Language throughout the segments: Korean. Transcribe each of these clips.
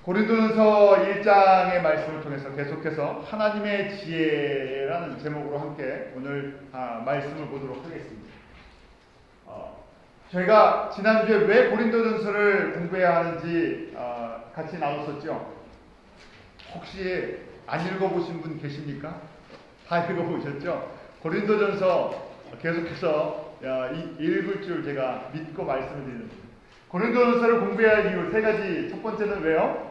고린도전서 1장의 말씀을 통해서 계속해서 하나님의 지혜라는 제목으로 함께 오늘 말씀을 보도록 하겠습니다. 저희가 지난주에 왜 고린도전서를 공부해야 하는지 같이 나눴었죠. 혹시 안 읽어보신 분 계십니까? 다 읽어보셨죠? 고린도전서 계속해서 읽을 줄 제가 믿고 말씀을 드립니다. 고린도전서를 공부해야 할 이유 세 가지. 첫 번째는 왜요?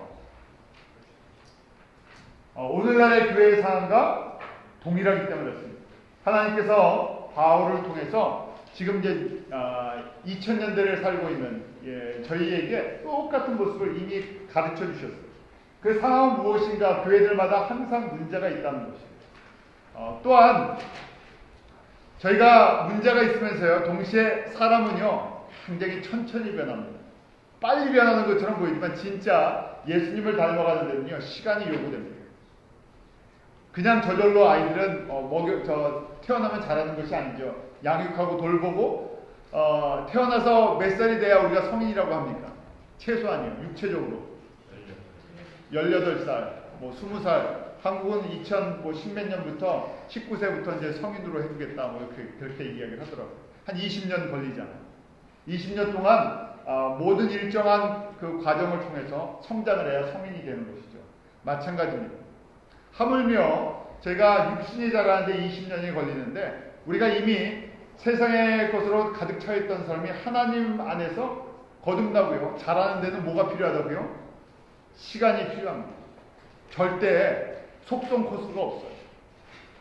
오늘날의 교회의 상황과 동일하기 때문이었습니다. 하나님께서 바울을 통해서 지금 이제 2000년대를 살고 있는 저희에게 똑같은 모습을 이미 가르쳐 주셨어요. 그 상황은 무엇인가? 교회들마다 항상 문제가 있다는 것이에요. 또한 저희가 문제가 있으면서요, 동시에 사람은요 굉장히 천천히 변합니다. 빨리 변하는 것처럼 보이지만 진짜 예수님을 닮아가는 데는요 시간이 요구됩니다. 그냥 저절로 아이들은 태어나면 잘하는 것이 아니죠. 양육하고 돌보고 태어나서 몇 살이 돼야 우리가 성인이라고 합니까? 최소한이요. 육체적으로 18살, 20살. 한국은 2010몇 년부터 19세부터 이제 성인으로 해주겠다, 그렇게 이야기를 하더라고요. 한 20년 걸리잖아요. 20년 동안 모든 일정한 그 과정을 통해서 성장을 해야 성인이 되는 것이죠. 마찬가지입니다. 하물며 제가 육신이 자라는데 20년이 걸리는데 우리가 이미 세상의 것으로 가득 차 있던 사람이 하나님 안에서 거듭나고요. 자라는 데는 뭐가 필요하다고요? 시간이 필요합니다. 절대 속성 코스가 없어요.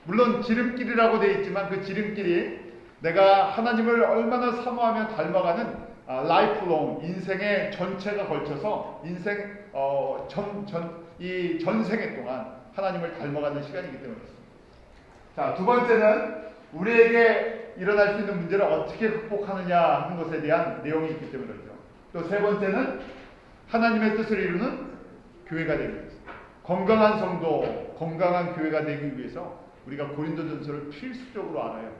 물론 지름길이라고 되어 있지만 그 지름길이 내가 하나님을 얼마나 사모하며 닮아가는 라이프롱, 인생의 전체가 걸쳐서 인생 이 전생애 동안 하나님을 닮아가는 시간이기 때문에 그렇습니다. 자, 두 번째는 우리에게 일어날 수 있는 문제를 어떻게 극복하느냐 하는 것에 대한 내용이 있기 때문에 그렇죠. 또 세 번째는 하나님의 뜻을 이루는 교회가 되기 위해서, 건강한 성도, 건강한 교회가 되기 위해서 우리가 고린도전서를 필수적으로 알아야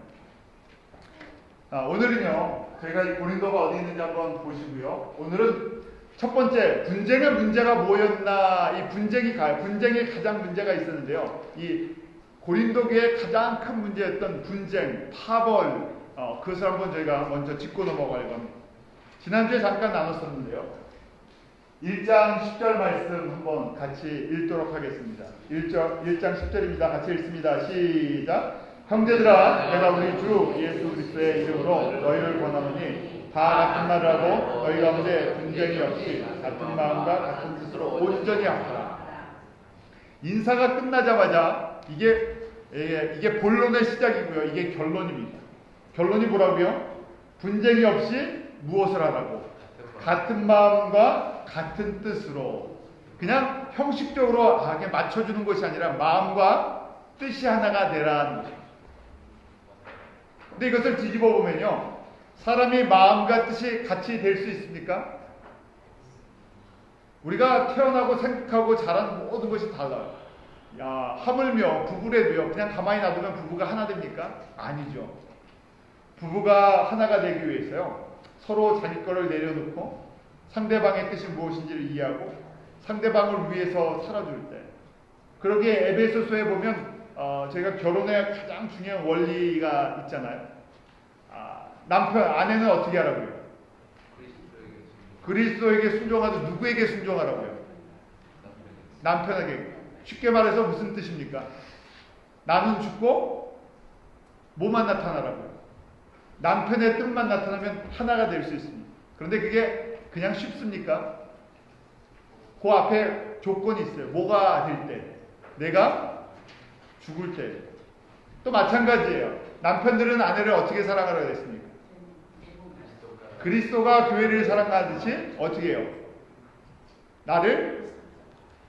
합니다. 오늘은요, 저희가 이 고린도가 어디 있는지 한번 보시고요. 오늘은 첫 번째, 분쟁의 문제가 뭐였나, 이 분쟁에 가장 문제가 있었는데요. 이 고린도교의 가장 큰 문제였던 분쟁, 파벌, 그것을 한번 저희가 먼저 짚고 넘어가려고 합니다. 지난주에 잠깐 나눴었는데요. 1장 10절 말씀 한번 같이 읽도록 하겠습니다. 1장 10절입니다. 같이 읽습니다. 시작! 형제들아, 내가 우리 주 예수 그리스도의 이름으로 너희를 권하노니 다 같은 말을 하고 너희 가운데 분쟁이 없이 같은 마음과 같은 뜻으로 온전히 하라. 인사가 끝나자마자 이게 본론의 시작이고요. 이게 결론입니다. 결론이 뭐라고요? 분쟁이 없이 무엇을 하라고? 같은 마음과 같은 뜻으로. 그냥 형식적으로 그냥 맞춰주는 것이 아니라 마음과 뜻이 하나가 되라는 것입니다. 근데 이것을 뒤집어 보면요, 사람이 마음과 뜻이 같이 될 수 있습니까? 우리가 태어나고 생각하고 자란 모든 것이 달라요. 하물며 부부래도요, 그냥 가만히 놔두면 부부가 하나 됩니까? 아니죠. 부부가 하나가 되기 위해서요, 서로 자기 거를 내려놓고 상대방의 뜻이 무엇인지를 이해하고 상대방을 위해서 살아줄 때, 그러기에 에베소서에 보면 저희가 결혼의 가장 중요한 원리가 있잖아요. 아내는 어떻게 하라고요? 그리스도에게 순종하듯 누구에게 순종하라고요? 남편에게. 쉽게 말해서 무슨 뜻입니까? 나는 죽고 뭐만 나타나라고요? 남편의 뜻만 나타나면 하나가 될 수 있습니다. 그런데 그게 그냥 쉽습니까? 그 앞에 조건이 있어요. 뭐가 될 때? 내가 죽을 때. 또 마찬가지예요. 남편들은 아내를 어떻게 사랑하라고 했습니까? 그리스도가 교회를 사랑하듯이 어떻게 해요? 나를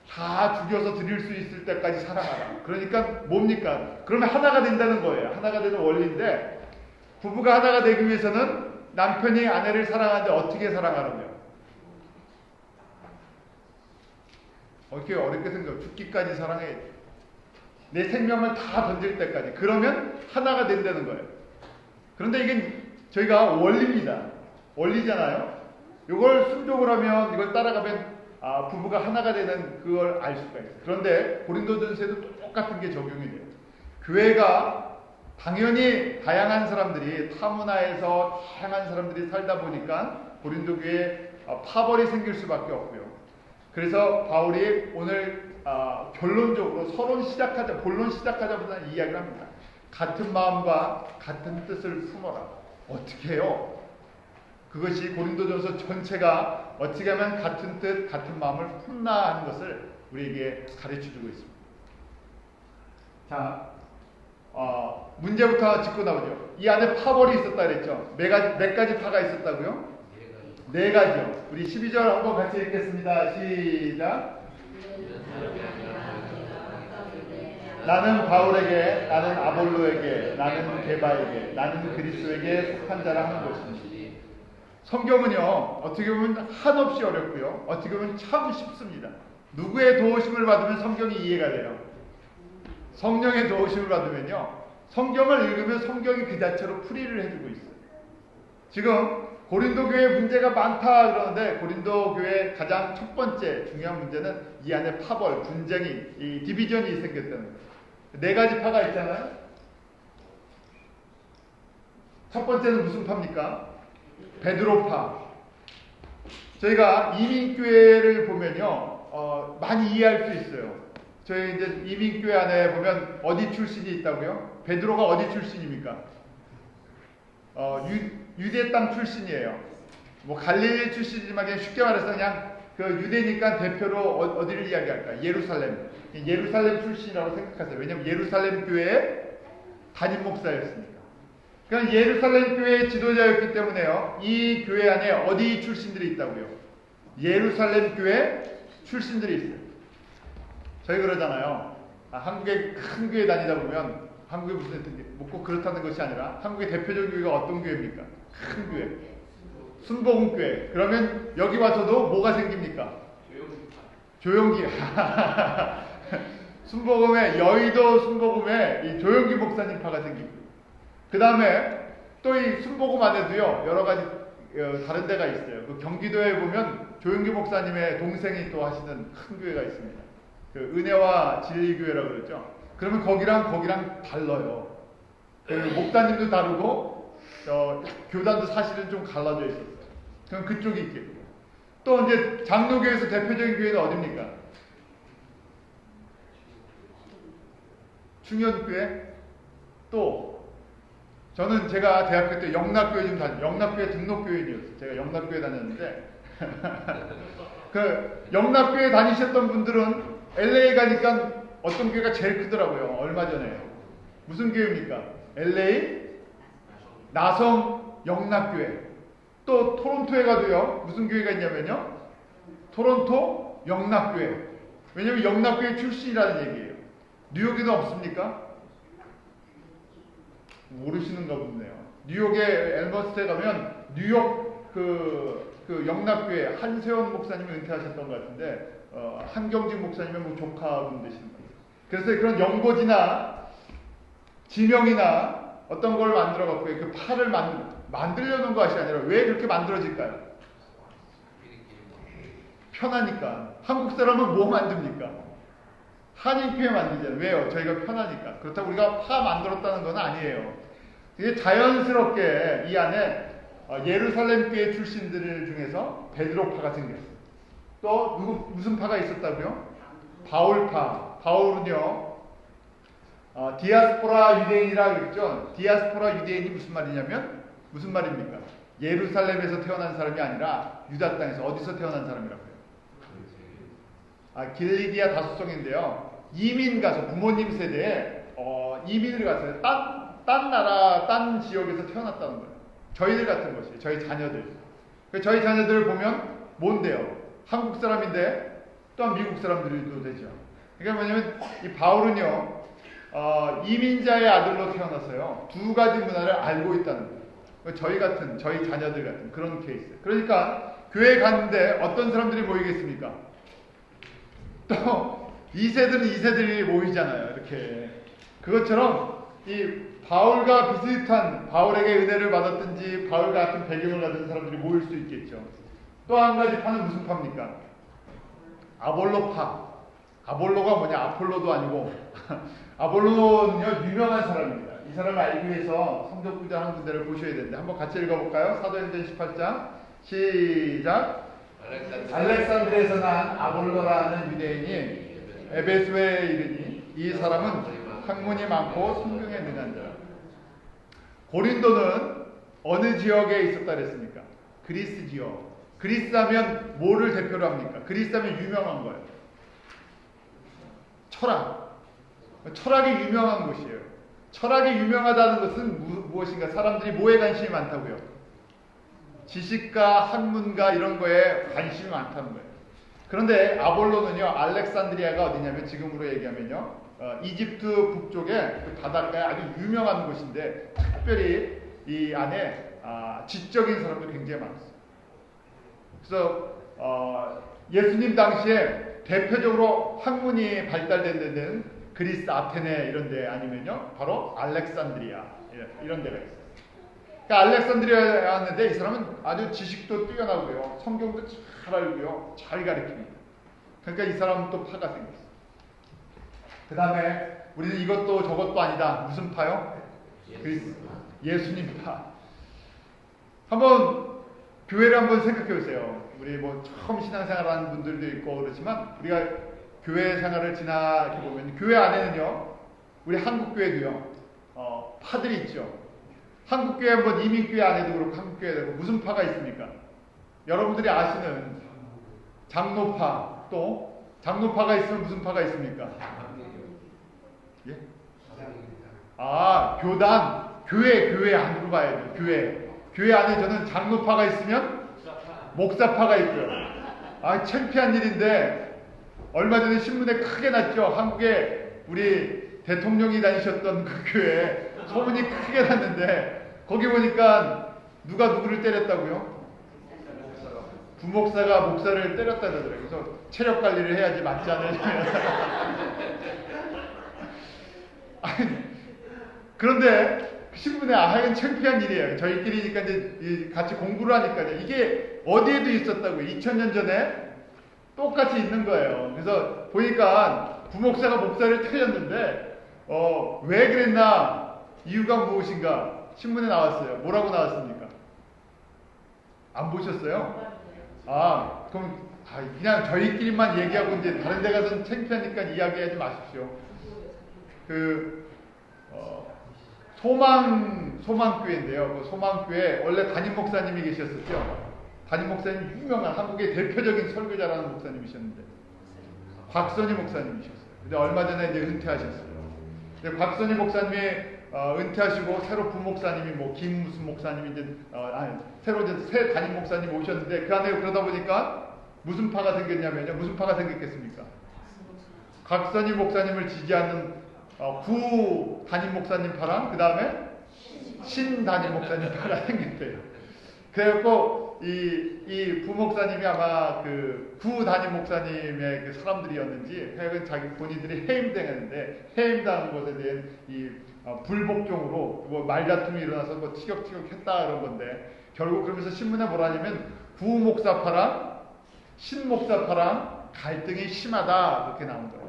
다 죽여서 드릴 수 있을 때까지 사랑하라. 그러니까 뭡니까? 그러면 하나가 된다는 거예요. 하나가 되는 원리인데, 부부가 하나가 되기 위해서는 남편이 아내를 사랑하는데 어떻게 사랑하라고요? 어떻게 어렵게 생각해요? 죽기까지 사랑해. 내 생명을 다 던질 때까지. 그러면 하나가 된다는 거예요. 그런데 이게 저희가 원리입니다. 원리잖아요. 이걸 순종을 하면, 이걸 따라가면 부부가 하나가 되는 그걸 알 수가 있어요. 그런데 고린도전서에도 똑같은 게 적용이 돼요. 교회가 당연히 다양한 사람들이 타문화에서 다양한 사람들이 살다 보니까 고린도 교회에 파벌이 생길 수밖에 없고요. 그래서 바울이 오늘 결론적으로 본론 시작하자마자 이야기를 합니다. 같은 마음과 같은 뜻을 품어라. 어떻게 해요? 그것이 고린도전서 전체가 어떻게 하면 같은 뜻, 같은 마음을 품나 하는 것을 우리에게 가르쳐주고 있습니다. 자, 문제부터 짚고 나오죠. 이 안에 파벌이 있었다 그랬죠. 몇 가지 파가 있었다고요? 네 가지요. 우리 12절 한번 같이 읽겠습니다. 시작. 나는 바울에게, 나는 아볼로에게, 나는 게바에게, 나는 그리스도에게 속한 자라 하는 것입니다. 성경은요, 어떻게 보면 한없이 어렵고요, 어떻게 보면 참 쉽습니다. 누구의 도우심을 받으면 성경이 이해가 돼요? 성령의 도우심을 받으면요, 성경을 읽으면 성경이 그 자체로 풀이를 해주고 있어요. 지금 고린도 교회 문제가 많다 그러는데 고린도 교회 가장 첫 번째 중요한 문제는 이 안에 파벌, 분쟁이, 이 디비전이 생겼다는 거예요. 네 가지 파가 있잖아요. 첫 번째는 무슨 파입니까? 베드로파. 저희가 이민교회를 보면요, 많이 이해할 수 있어요. 저희 이제 이민교회 안에 보면 어디 출신이 있다고요? 베드로가 어디 출신입니까? 유대 땅 출신이에요. 뭐 갈릴리 출신이지만 그냥 쉽게 말해서 그냥 그 유대니까 대표로 어디를 이야기할까? 예루살렘. 예루살렘 출신이라고 생각하세요. 왜냐하면 예루살렘 교회의 담임 목사였으니까. 그러니까 예루살렘 교회의 지도자였기 때문에요. 이 교회 안에 어디 출신들이 있다고요? 예루살렘 교회 출신들이 있어요. 저희 그러잖아요. 한국의 큰 교회 다니다 보면 한국에 무슨 꼭 그렇다는 것이 아니라 한국의 대표적인 교회가 어떤 교회입니까? 큰 교회. 순복음교회. 그러면 여기 와서도 뭐가 생깁니까? 조용기. 순복음에 여의도 순복음에 이 조용기 목사님 파가 생기고, 그 다음에 또 이 순복음 안에도요 여러 가지 다른 데가 있어요. 그 경기도에 보면 조용기 목사님의 동생이 또 하시는 큰 교회가 있습니다. 그 은혜와 진리교회라고 그러죠. 그러면 거기랑 달라요. 그 목사님도 다르고 교단도 사실은 좀 갈라져 있었어요. 그럼 그쪽이 있겠고, 또 이제 장로교에서 대표적인 교회는 어디입니까? 충현교회. 또 저는 제가 대학교 때 영락교회 좀 영락교회 등록교인이었어요. 제가 영락교회 다녔는데 그 영락교회 다니셨던 분들은 LA 가니까 어떤 교회가 제일 크더라고요. 얼마 전에. 무슨 교회입니까? LA 나성 영락교회. 또 토론토에 가도요 무슨 교회가 있냐면요, 토론토 영락교회. 왜냐면 영락교회 출신이라는 얘기예요. 뉴욕에도 없습니까? 모르시는가 보네요. 뉴욕의 엘머스트에 가면 뉴욕 그 영락교회 한세원 목사님이 은퇴하셨던 것 같은데 한경직 목사님의 뭐 조카분 되시는 거예요. 그래서 그런 연고지나 지명이나 어떤 걸 만들어 갖고 그 팔을 만들려는 것이 아니라 왜 그렇게 만들어질까요? 편하니까. 한국 사람은 뭐 만듭니까? 한인교회 만들잖아요. 왜요? 저희가 편하니까. 그렇다고 우리가 파 만들었다는 건 아니에요. 이게 자연스럽게 이 안에 예루살렘 교회 출신들 중에서 베드로파가 생겼어요. 또 무슨 파가 있었다고요? 바울파. 바울은요 디아스포라 유대인이라 그랬죠. 디아스포라 유대인이 무슨 말이냐면 무슨 말입니까? 예루살렘에서 태어난 사람이 아니라 유다 땅에서. 어디서 태어난 사람이라고요? 길리기아 다소성인데요. 이민 가서 부모님 세대에 이민을 갔어요. 딴 나라, 딴 지역에서 태어났다는 거예요. 저희들 같은 것이, 저희 자녀들. 저희 자녀들을 보면 뭔데요? 한국 사람인데 또한 미국 사람들도 되죠. 그러니까 뭐냐면 이 바울은요 이민자의 아들로 태어나서요 두 가지 문화를 알고 있다는 거예요. 저희 자녀들 같은 그런 케이스. 그러니까 교회 갔는데 어떤 사람들이 모이겠습니까? 또 2세들은 2세들이 모이잖아요. 이렇게. 그것처럼 이 바울과 비슷한, 바울에게 은혜를 받았든지 바울 같은 배경을 가진 사람들이 모일 수 있겠죠. 또 한 가지 파는 무슨 파입니까? 아볼로파. 아볼로가 뭐냐? 아폴로도 아니고 아볼로는요 유명한 사람입니다. 이 사람을 알기 위해서 성경 구절 한 군데를 보셔야 되는데 한번 같이 읽어볼까요? 사도행전 18장 시작. 알렉산드리아에서 난 아볼로라는 유대인이 에베소에 이르니 이 사람은 학문이 많고 성경에 능한 자라. 고린도는 어느 지역에 있었다 그랬습니까? 그리스 지역. 그리스 하면 뭐를 대표로 합니까? 그리스 하면 유명한 거예요. 철학. 철학이 유명한 곳이에요. 철학이 유명하다는 것은 무엇인가? 사람들이 뭐에 관심이 많다고요? 지식과 학문과 이런 거에 관심이 많다는 거예요. 그런데 아볼로는요, 알렉산드리아가 어디냐면 지금으로 얘기하면요, 이집트 북쪽에 그 바닷가에 아주 유명한 곳인데 특별히 이 안에 지적인 사람도 굉장히 많았어요. 그래서 예수님 당시에 대표적으로 학문이 발달된 데는 그리스 아테네 이런 데 아니면요 바로 알렉산드리아 이런 데가 있어요. 그러니까 알렉산드리아였는데 이 사람은 아주 지식도 뛰어나고요, 성경도 잘 알고요, 잘 가르칩니다. 그러니까 이 사람은 또 파가 생겼어요. 그 다음에 우리는 이것도 저것도 아니다. 무슨 파요? 예수님 파. 한번 교회를 한번 생각해 보세요. 우리 뭐 처음 신앙생활하는 분들도 있고 그렇지만 우리가 교회 생활을 지나게 보면 교회 안에는요, 우리 한국교회도요, 파들이 있죠. 한국교회 한번 이민교회 안에도 그렇고 한국교회도 그렇고 무슨 파가 있습니까? 여러분들이 아시는 장로파, 또 장로파가 있으면 무슨 파가 있습니까? 예? 교단, 교회 안으로 가야죠. 교회 안에 저는 장로파가 있으면 목사파가 있고요. 창피한 일인데 얼마 전에 신문에 크게 났죠. 한국에 우리 대통령이 다니셨던 그 교회 소문이 크게 났는데 거기 보니까 누가 누구를 때렸다고요? 부목사가 목사를 때렸다 그러더라고요. 그래서 체력 관리를 해야지 맞지 않으면. 그런데 신문에 하여간 창피한 일이에요. 저희끼리니까 이제 같이 공부를 하니까요. 이게 어디에도 있었다고요. 2000년 전에 똑같이 있는 거예요. 그래서 보니까 부목사가 목사를 때렸는데 왜 그랬나, 이유가 무엇인가 신문에 나왔어요. 뭐라고 나왔습니까? 안 보셨어요? 그럼 그냥 저희끼리만 얘기하고 이제 다른 데 가서는 창피하니까 이야기하지 마십시오. 소망교회인데요. 그 소망교회 원래 담임 목사님이 계셨었죠. 담임 목사님 유명한 한국의 대표적인 설교자라는 목사님이셨는데 곽선희 목사님이셨어요. 근데 얼마 전에 이제 은퇴하셨어요. 근데 곽선희 목사님이 은퇴하시고 새로 부목사님이 뭐 김 무슨 목사님이 이제 새로 이제 새 담임 목사님 오셨는데 그 안에 그러다 보니까 무슨 파가 생겼냐면요. 무슨 파가 생겼겠습니까? 곽선희 목사님을 지지하는 구 담임 목사님 파랑 그 다음에 신 담임 목사님 파가 생겼대요. 그래갖고 이 부목사님이 아마 그 구 담임 목사님의 그 사람들이었는지 하여간 자기 본인들이 해임당했는데 해임당한 것에 대한 이 불복종으로 뭐 말다툼이 일어나서 뭐 티격태격 했다 그런 건데 결국 그러면서 신문에 뭐라냐면 구 목사파랑 신 목사파랑 갈등이 심하다 그렇게 나온 거예요.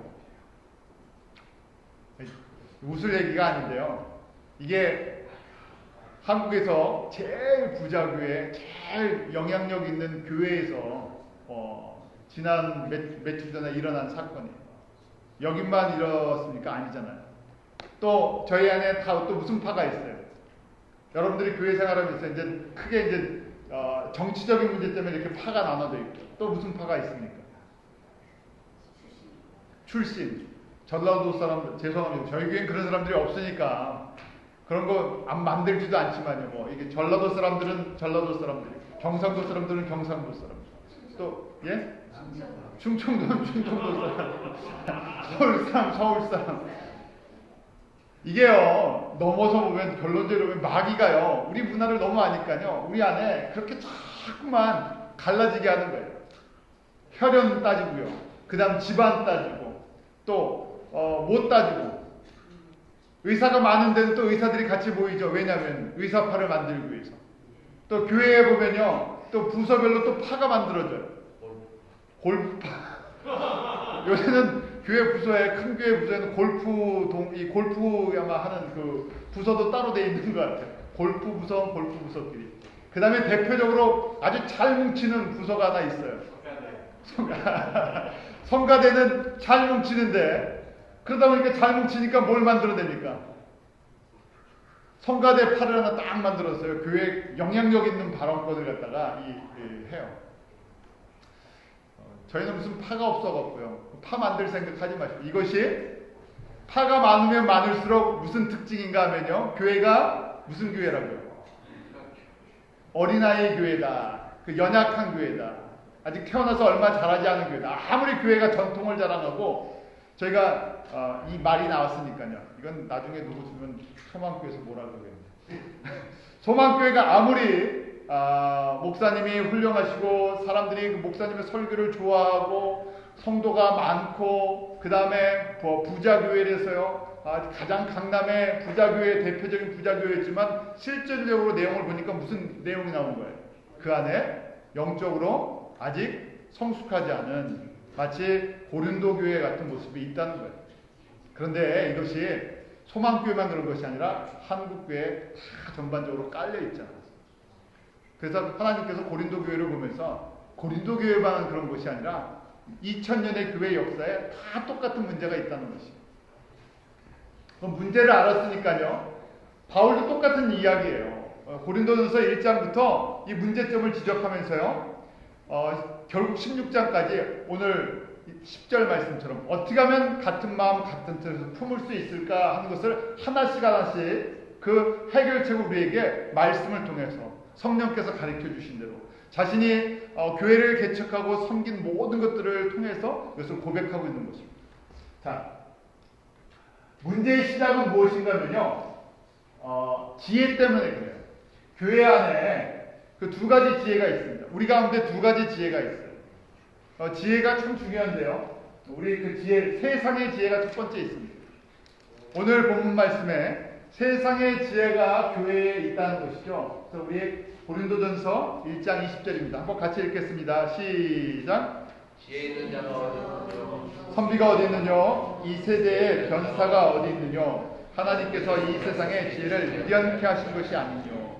웃을 얘기가 아닌데요. 이게 한국에서 제일 부자 교회, 제일 영향력 있는 교회에서 지난 며칠 전에 일어난 사건이에요. 여기만 이렇습니까? 아니잖아요. 또 저희 안에 다 또 무슨 파가 있어요. 여러분들이 교회 생활하면서 이제 크게 이제 정치적인 문제 때문에 이렇게 파가 나눠져 있고 또 무슨 파가 있습니까? 출신. 전라도 사람, 죄송합니다. 저희 교회는 그런 사람들이 없으니까 그런 거 안 만들지도 않지만요. 뭐 이게 전라도 사람들은 전라도 사람들, 경상도 사람들은 경상도 사람들, 또 충청도는 충청도 사람, 서울 사람 서울 사람. 이게요 넘어서 보면 결론적으로 보면 마귀가요 우리 문화를 너무 아니까요 우리 안에 그렇게 자꾸만 갈라지게 하는 거예요. 혈연 따지고요, 그 다음 집안 따지고 또 못 따지고. 의사가 많은 데는 또 의사들이 같이 모이죠. 왜냐하면 의사파를 만들기 위해서. 또 교회에 보면요 또 부서별로 또 파가 만들어져요. 골프파. 요새는 교회 부서에, 큰 교회 부서에는 골프 아마 하는 그 부서도 따로 돼 있는 것 같아요. 골프 부서끼리. 그 다음에 대표적으로 아주 잘 뭉치는 부서가 하나 있어요. 성가대는 잘 뭉치는데, 그러다 보니까 잘 뭉치니까 뭘 만들어냅니까? 성가대 파를 하나 딱 만들었어요. 교회 영향력 있는 발언권을 갖다가 해요. 저희는 무슨 파가 없어갖고요. 파 만들 생각하지 마시고, 이것이 파가 많으면 많을수록 무슨 특징인가 하면요, 교회가 무슨 교회라고요? 어린아이 교회다. 그 연약한 교회다. 아직 태어나서 얼마 자라지 않은 교회다. 아무리 교회가 전통을 자랑하고, 저희가 이 말이 나왔으니까요. 이건 나중에 누구 주면 소망교회에서 뭐라 그러겠는데. 소망교회가 아무리 목사님이 훌륭하시고 사람들이 그 목사님의 설교를 좋아하고 성도가 많고, 그 다음에 부자교회에서요, 가장 강남의 부자교회, 대표적인 부자교회였지만 실질적으로 내용을 보니까 무슨 내용이 나온 거예요? 그 안에 영적으로 아직 성숙하지 않은 마치 고린도 교회 같은 모습이 있다는 거예요. 그런데 이것이 소망교회만 그런 것이 아니라 한국교회에 다 전반적으로 깔려 있잖아요. 그래서 하나님께서 고린도 교회를 보면서 고린도 교회만 그런 것이 아니라 2000년의 교회 역사에 다 똑같은 문제가 있다는 것이에요. 그럼 문제를 알았으니까요, 바울도 똑같은 이야기예요. 고린도전서 1장부터 이 문제점을 지적하면서요, 결국 16장까지 오늘 10절 말씀처럼 어떻게 하면 같은 마음 같은 뜻을 품을 수 있을까 하는 것을 하나씩 그 해결책을 우리에게 말씀을 통해서 성령께서 가르쳐 주신 대로 자신이 교회를 개척하고 섬긴 모든 것들을 통해서 이것을 고백하고 있는 것입니다. 자, 문제의 시작은 무엇인가 하면요, 지혜 때문에 그래요. 교회 안에 그 두 가지 지혜가 있습니다. 우리 가운데 두 가지 지혜가 있어요. 지혜가 참 중요한데요, 우리 그 지혜, 세상의 지혜가 첫 번째 있습니다. 오늘 본문 말씀에 세상의 지혜가 교회에 있다는 것이죠. 그래서 우리 고린도전서 1장 20절입니다. 한번 같이 읽겠습니다. 시작. 지혜 있는 자가 어디 있느냐? 선비가 어디 있느냐? 이 세대의 변사가 어디 있느냐? 하나님께서 이 세상의 지혜를 유리하게 하신 것이 아니뇨.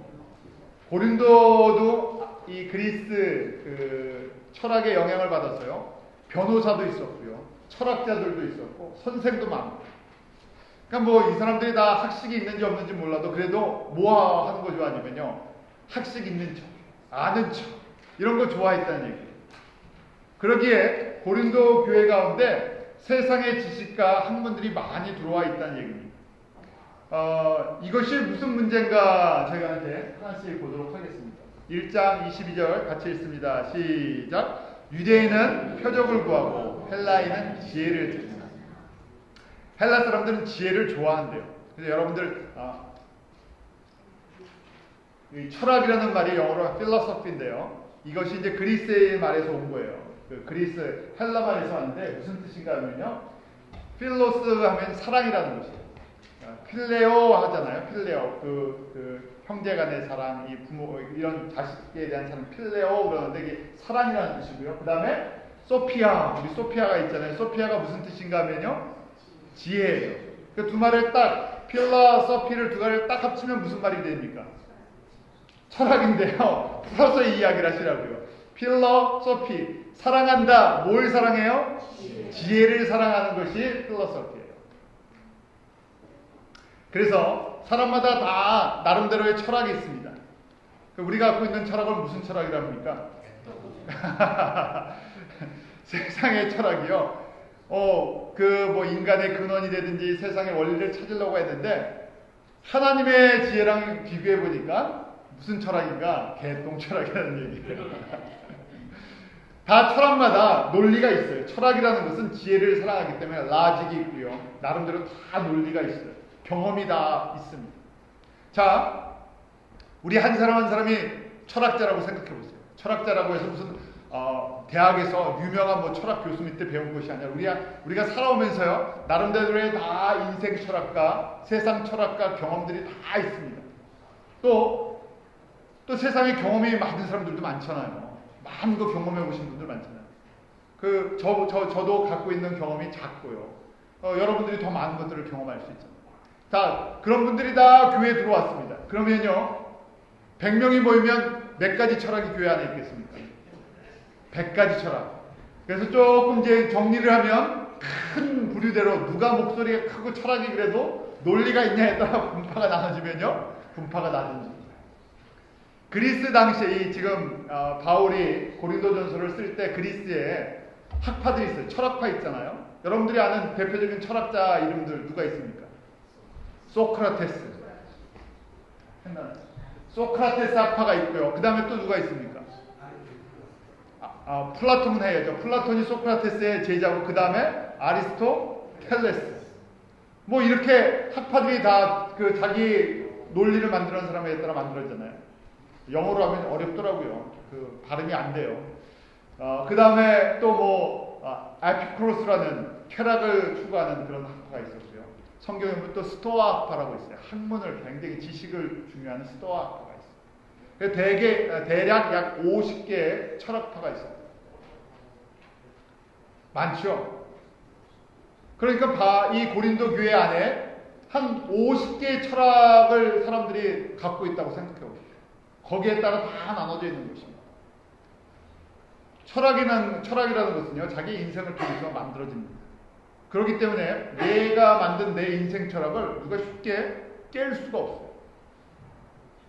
고린도도 이 그리스 그 철학의 영향을 받았어요. 변호사도 있었고요, 철학자들도 있었고, 선생도 많고. 그러니까 뭐 이 사람들이 다 학식이 있는지 없는지 몰라도 그래도 뭐 하는 거 좋아하냐면요, 학식 있는 척, 아는 척, 이런 거 좋아했다는 얘기예요. 그러기에 고린도 교회 가운데 세상의 지식과 학문들이 많이 들어와 있다는 얘기입니다. 이것이 무슨 문제인가 저희가 이제 하나씩 보도록 하겠습니다. 1장 22절 같이 읽습니다. 시작. 유대인은 표적을 구하고 헬라인은 지혜를 찾는다. 헬라 사람들은 지혜를 좋아한대요. 그래서 여러분들 이 철학이라는 말이 영어로 philosophy인데요, 이것이 이제 그리스의 말에서 온 거예요. 그 그리스 헬라 말에서 왔는데 무슨 뜻인가 하면요, 필로스 하면 사랑이라는 것이에요. 필레오 하잖아요. 필레오, 그 형제간의 사랑, 이 부모 이런 자식에 대한 사랑, 필레오 그러는데 이게 사랑이라는 뜻이고요. 그 다음에 소피아, 우리 소피아가 있잖아요. 소피아가 무슨 뜻인가 하면요, 지혜예요. 그 두 말을 딱, 필라서피를 두 가지를 딱 합치면 무슨 말이 됩니까? 철학인데요, 풀어서 이야기를 하시라고요. 필러소피, 사랑한다. 뭘 사랑해요? 지혜를 사랑하는 것이 필러소피예요. 그래서 사람마다 다 나름대로의 철학이 있습니다. 우리가 갖고 있는 철학은 무슨 철학이라 합니까? 세상의 철학이요. 뭐 인간의 근원이 되든지 세상의 원리를 찾으려고 했는데 하나님의 지혜랑 비교해 보니까 무슨 철학인가? 개똥 철학이라는 얘기예요. 다 철학마다 논리가 있어요. 철학이라는 것은 지혜를 사랑하기 때문에 라직이 있고요, 나름대로 다 논리가 있어요. 경험이 다 있습니다. 자, 우리 한 사람 한 사람이 철학자라고 생각해 보세요. 철학자라고 해서 무슨 대학에서 유명한 뭐 철학 교수 밑에 배운 것이 아니라 우리가 살아오면서요, 나름대로의 다 인생 철학과 세상 철학과 경험들이 다 있습니다. 또 세상에 경험이 많은 사람들도 많잖아요. 많은 거 경험해 보신 분들 많잖아요. 저도 갖고 있는 경험이 작고요. 여러분들이 더 많은 것들을 경험할 수 있잖아요. 자, 그런 분들이 다 교회에 들어왔습니다. 그러면요, 100명이 모이면 몇 가지 철학이 교회 안에 있겠습니까? 100가지 철학. 그래서 조금 이제 정리를 하면 큰 부류대로 누가 목소리가 크고 철학이 그래도 논리가 있냐에 따라 분파가 나눠지면요, 분파가 나눠집니다. 그리스 당시에 지금 바울이 고린도전서를 쓸 때 그리스에 학파들이 있어요. 철학파 있잖아요. 여러분들이 아는 대표적인 철학자 이름들 누가 있습니까? 소크라테스. 소크라테스 학파가 있고요. 그 다음에 또 누가 있습니까? 플라톤은 해야죠. 플라톤이 소크라테스의 제자고, 그 다음에 아리스토텔레스. 뭐 이렇게 학파들이 다 자기 논리를 만들어낸 사람에 따라 만들어졌잖아요. 영어로 하면 어렵더라고요. 발음이 안 돼요. 그 다음에 또 에피쿠로스라는 쾌락을 추구하는 그런 학파가 있었고요. 성경에 보면 또 스토아 학파라고 있어요. 학문을 굉장히 지식을 중요하는 스토아 학파가 있어요. 대략 약 50개의 철학파가 있어요. 많죠? 그러니까 이 고린도 교회 안에 한 50개의 철학을 사람들이 갖고 있다고 생각해 보십시오. 거기에 따라 다 나눠져 있는 것입니다. 철학이라는 것은요, 자기 인생을 통해서 만들어집니다. 그렇기 때문에 내가 만든 내 인생 철학을 누가 쉽게 깰 수가 없어요.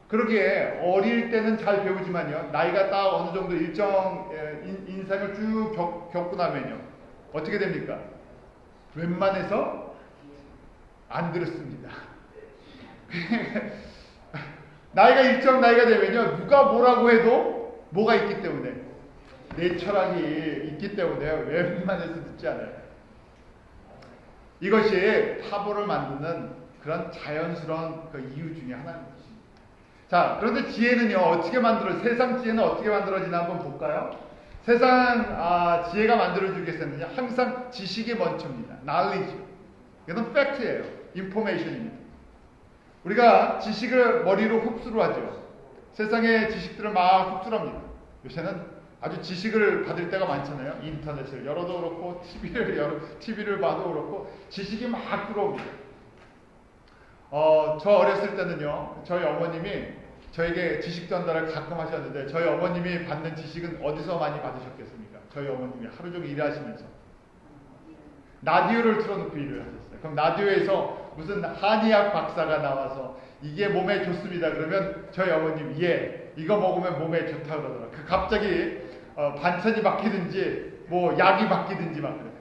그러기에 어릴 때는 잘 배우지만요, 나이가 딱 어느 정도 일정 인생을 쭉 겪고 나면요, 어떻게 됩니까? 웬만해서 안 들었습니다. 나이가 일정 나이가 되면요, 누가 뭐라고 해도 뭐가 있기 때문에, 내 철학이 있기 때문에 웬만해서 듣지 않아요. 이것이 파벌을 만드는 그런 자연스러운 이유 중에 하나입니다. 자, 그런데 지혜는요, 세상 지혜는 어떻게 만들어지나 한번 볼까요? 세상 지혜가 만들어지겠었느냐? 항상 지식이 먼저입니다. knowledge. 이건 팩트예요. information입니다. 우리가 지식을 머리로 흡수를 하죠. 세상의 지식들을 막 흡수를 합니다. 요새는 아주 지식을 받을 때가 많잖아요. 인터넷을 열어도 그렇고, TV를 봐도 그렇고, 지식이 막 들어옵니다. 저 어렸을 때는요, 저희 어머님이 저에게 지식 전달을 가끔 하셨는데, 저희 어머님이 받는 지식은 어디서 많이 받으셨겠습니까? 저희 어머님이 하루 종일 일하시면서 라디오를 틀어놓고 일을 하셨어요. 그럼 라디오에서 무슨 한의학 박사가 나와서 이게 몸에 좋습니다. 그러면 저희 어머님, 이거 먹으면 몸에 좋다 그러더라. 갑자기 반찬이 바뀌든지 약이 바뀌든지 막 그래요.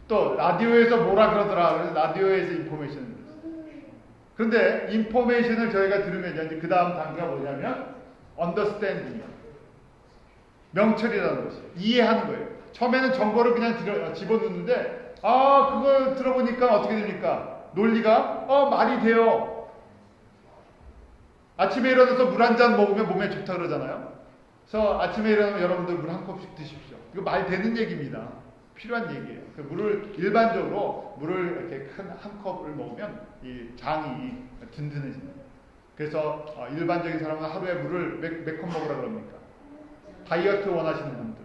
또 라디오에서 뭐라 그러더라. 그래서 라디오에서 인포메이션을 들었어요. 그런데 인포메이션을 저희가 들으면 이제 그 다음 단계가 뭐냐면 understanding이에요. 명철이라는 것이 이해하는 거예요. 처음에는 정보를 그냥 집어넣는데 그걸 들어보니까 어떻게 됩니까? 논리가 말이 돼요. 아침에 일어나서 물 한 잔 먹으면 몸에 좋다 그러잖아요. 그래서 아침에 일어나면 여러분들 물 한 컵씩 드십시오. 이거 말 되는 얘기입니다. 필요한 얘기예요. 일반적으로 물을 이렇게 큰 한 컵을 먹으면 이 장이 든든해집니다. 그래서 일반적인 사람은 하루에 물을 몇 컵 먹으라 그럽니까? 다이어트 원하시는 분들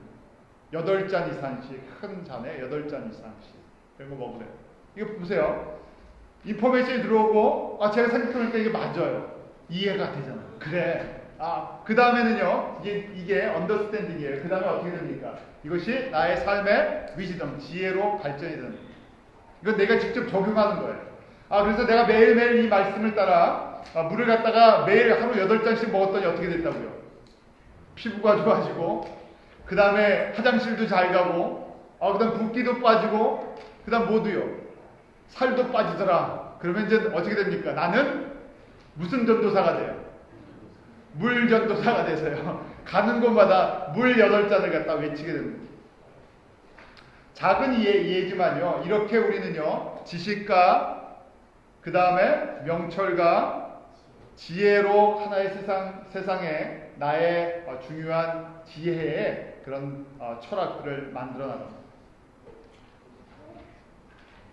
8잔 이상씩, 큰 잔에 8잔 이상씩 그런 거 먹으래요. 이거 보세요. 인포메이션이 들어오고 제가 생각해보니까 이게 맞아요. 이해가 되잖아요. 그래. 그 다음에는요, 이게 언더스탠딩이에요. 그 다음에 어떻게 됩니까? 이것이 나의 삶의 위즈덤, 지혜로 발전이 됩니다. 이건 내가 직접 적용하는 거예요. 그래서 내가 매일매일 이 말씀을 따라 물을 갖다가 매일 하루 8잔씩 먹었더니 어떻게 됐다고요? 피부가 좋아지고, 그 다음에 화장실도 잘 가고, 그 다음 붓기도 빠지고, 그 다음 뭐도요? 살도 빠지더라. 그러면 이제 어떻게 됩니까? 나는 무슨 전도사가 돼요? 물 전도사가 돼서요. 가는 곳마다 물 8잔을 갖다 외치게 됩니다. 작은 이해지만요. 이렇게 우리는요, 지식과 그 다음에 명철과 지혜로 하나의 세상에 나의 중요한 지혜의 그런 철학들을 만들어 나갑니다.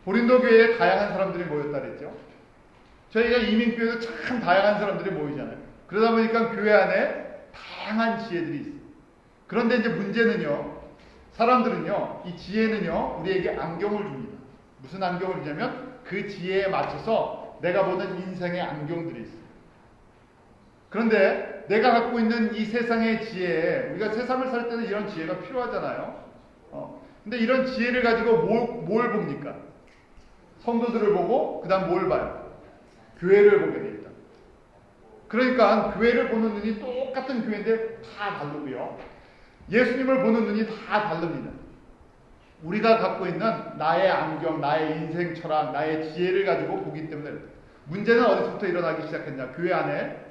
고린도 교회에 다양한 사람들이 모였다 그랬죠. 저희가 이민교회도 참 다양한 사람들이 모이잖아요. 그러다 보니까 교회 안에 다양한 지혜들이 있어요. 그런데 이제 문제는요, 사람들은요, 이 지혜는요, 우리에게 안경을 줍니다. 무슨 안경을 주냐면 그 지혜에 맞춰서 내가 보는 인생의 안경들이 있어요. 그런데 내가 갖고 있는 이 세상의 지혜에, 우리가 세상을 살 때는 이런 지혜가 필요하잖아요. 근데 이런 지혜를 가지고 뭘 봅니까? 성도들을 보고 그 다음 뭘 봐요? 교회를 보게 돼 있다. 그러니까 교회를 보는 눈이 똑같은 교회인데 다 다르고요. 예수님을 보는 눈이 다 다릅니다. 우리가 갖고 있는 나의 안경, 나의 인생 철학, 나의 지혜를 가지고 보기 때문에 문제는 어디서부터 일어나기 시작했냐? 교회 안에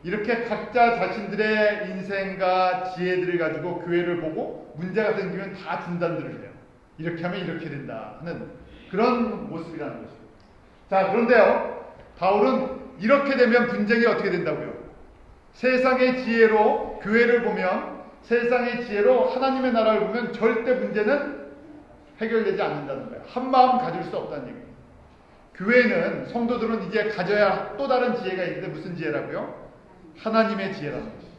이렇게 각자 자신들의 인생과 지혜들을 가지고 교회를 보고 문제가 생기면 다 진단들을 해요. 이렇게 하면 이렇게 된다 하는 그런 모습이라는 것이죠. 자, 그런데요, 바울은 이렇게 되면 분쟁이 어떻게 된다고요? 세상의 지혜로 교회를 보면, 세상의 지혜로 하나님의 나라를 보면 절대 문제는 해결되지 않는다는 거예요. 한 마음 가질 수 없다는 얘기예요. 교회는, 성도들은 이제 가져야 또 다른 지혜가 있는데 무슨 지혜라고요? 하나님의 지혜라는 것이죠.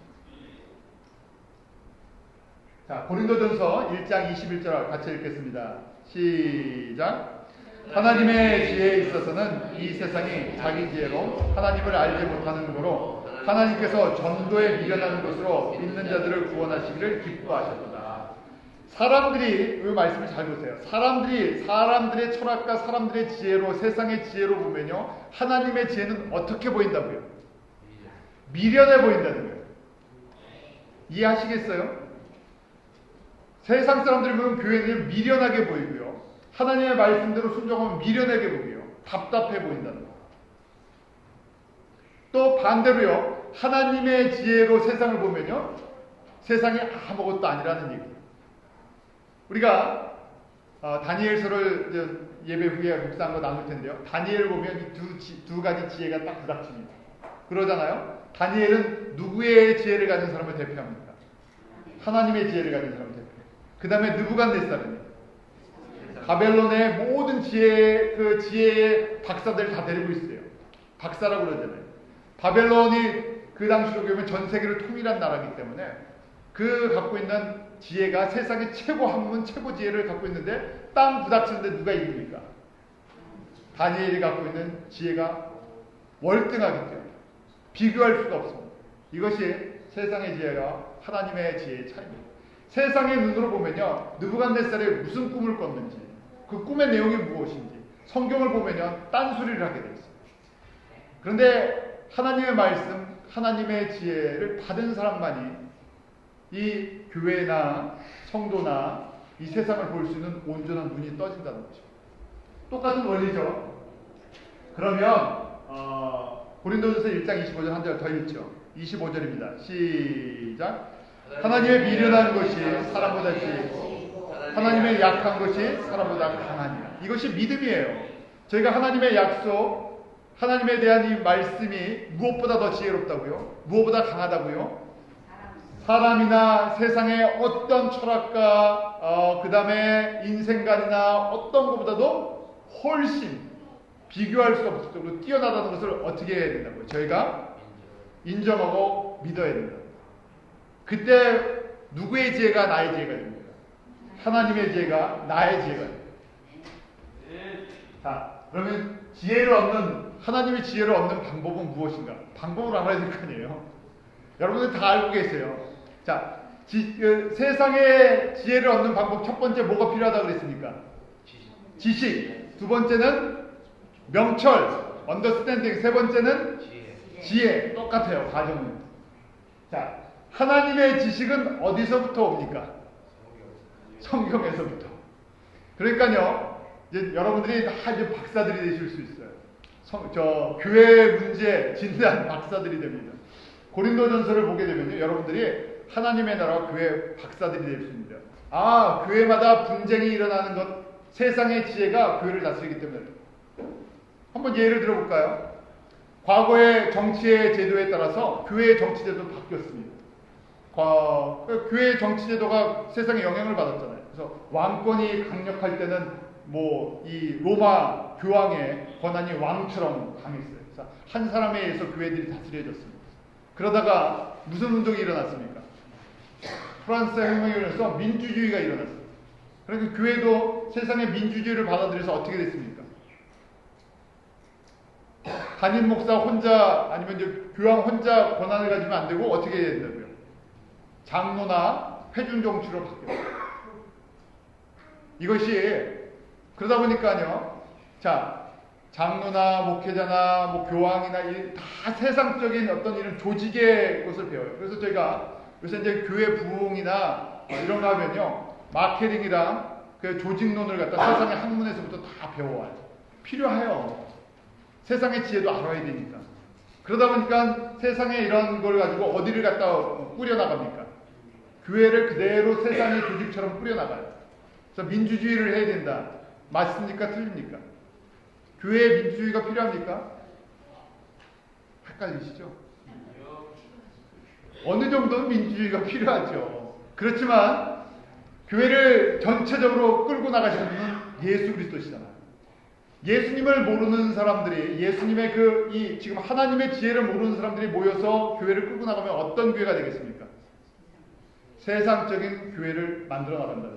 자, 고린도전서 1장 21절 같이 읽겠습니다. 시작. 하나님의 지혜에 있어서는 이 세상이 자기 지혜로 하나님을 알지 못하는 거로 하나님께서 전도에 미련하는 것으로 믿는 자들을 구원하시기를 기뻐하셨도다. 사람들이, 이 말씀을 잘 보세요. 사람들의 철학과 사람들의 지혜로, 세상의 지혜로 보면요, 하나님의 지혜는 어떻게 보인다고요? 미련해 보인다는 거예요. 이해하시겠어요? 세상 사람들이 보면 교회는 미련하게 보이고요. 하나님의 말씀대로 순종하면 미련하게 보고요. 답답해 보인다는 거예요. 또 반대로요. 하나님의 지혜로 세상을 보면요. 세상이 아무것도 아니라는 얘기예요. 우리가 다니엘서를 예배 후에 묵상한 거 나눌 텐데요. 다니엘 보면 이 두 가지 지혜가 딱 부닥칩니다. 그러잖아요. 다니엘은 누구의 지혜를 가진 사람을 대표합니까? 하나님의 지혜를 가진 사람을 대표해요. 그 다음에 느부갓네살은요. 바벨론의 모든 지혜의 박사들 다 데리고 있어요. 박사라고 그러잖아요. 바벨론이 그 당시로 보면 전 세계를 통일한 나라이기 때문에 그 갖고 있는 지혜가 세상의 최고 학문, 최고 지혜를 갖고 있는데 땅 부닥치는데 누가 이깁니까? 다니엘이 갖고 있는 지혜가 월등하기 때문에 비교할 수가 없습니다. 이것이 세상의 지혜와 하나님의 지혜의 차이입니다. 세상의 눈으로 보면요, 느부갓네살이 무슨 꿈을 꿨는지, 그 꿈의 내용이 무엇인지 성경을 보면요, 딴소리를 하게 되어 있습니다. 그런데 하나님의 말씀, 하나님의 지혜를 받은 사람만이 이 교회나 성도나 이 세상을 볼 수 있는 온전한 눈이 떠진다는 거죠. 똑같은 원리죠. 그러면 고린도전서 1장 25절 한 절 더 읽죠. 25절입니다. 시작. 하나님의 미련한 것이 사람보다 지혜고 하나님의 약한 것이 사람보다 강하니라. 이것이 믿음이에요. 저희가 하나님의 약속, 하나님에 대한 이 말씀이 무엇보다 더 지혜롭다고요? 무엇보다 강하다고요? 사람이나 세상의 어떤 철학과 그 다음에 인생관이나 어떤 것보다도 훨씬 비교할 수 없을 정도로 뛰어나다는 것을 어떻게 해야 된다고요? 저희가 인정하고 믿어야 된다. 그때 누구의 지혜가 나의 지혜가 됩니다. 하나님의 지혜가 나의 지혜가 됩니다. 자, 그러면 지혜를 얻는, 하나님의 지혜를 얻는 방법은 무엇인가? 방법을 알아야 될 거 아니에요. 여러분들 다 알고 계세요. 자, 세상의 지혜를 얻는 방법 첫 번째 뭐가 필요하다고 그랬습니까? 지식. 두 번째는 명철, understanding. 세 번째는 지혜. 똑같아요, 과정은. 자, 하나님의 지식은 어디서부터 옵니까? 성경에서부터. 그러니까요, 이제 여러분들이 다 이제 박사들이 되실 수 있어요. 교회 문제 진단 박사들이 됩니다. 고린도전서를 보게 되면요, 여러분들이 하나님의 나라와 교회 박사들이 될 수 있습니다. 교회마다 분쟁이 일어나는 것, 세상의 지혜가 교회를 다스리기 때문에. 한번 예를 들어볼까요? 과거의 정치의 제도에 따라서 교회의 정치 제도도 바뀌었습니다. 교회의 정치 제도가 세상에 영향을 받았잖아요. 그래서 왕권이 강력할 때는 이 로마 교황의 권한이 왕처럼 강했어요. 그래서 한 사람에 의해서 교회들이 다스려졌습니다. 그러다가 무슨 운동이 일어났습니까? 프랑스 혁명이 일어나서 민주주의가 일어났어요. 그러니까 교회도 세상의 민주주의를 받아들여서 어떻게 됐습니까? 담임 목사 혼자 아니면 이제 교황 혼자 권한을 가지면 안 되고 어떻게 해야 된다고요? 장로나 회중 정치로 바뀌어요. 이것이 그러다 보니까요. 자, 장로나 목회자나 뭐 교황이나 다 세상적인 어떤 이런 조직의 것을 배워요. 그래서 저희가 요새 이제 교회 부흥이나 이런 거 하면요. 마케팅이랑 그 조직론을 갖다 세상의 학문에서부터 다 배워와요. 필요해요. 세상의 지혜도 알아야 되니까. 그러다 보니까 세상에 이런 걸 가지고 어디를 갖다 꾸려나갑니까? 교회를 그대로 세상의 조직처럼 꾸려나가요. 그래서 민주주의를 해야 된다. 맞습니까? 틀립니까? 교회에 민주주의가 필요합니까? 헷갈리시죠? 어느 정도는 민주주의가 필요하죠. 그렇지만 교회를 전체적으로 끌고 나가시는 분은 예수 그리스도시잖아요. 예수님을 모르는 사람들이 예수님의 지금 하나님의 지혜를 모르는 사람들이 모여서 교회를 끌고 나가면 어떤 교회가 되겠습니까? 세상적인 교회를 만들어 나간다.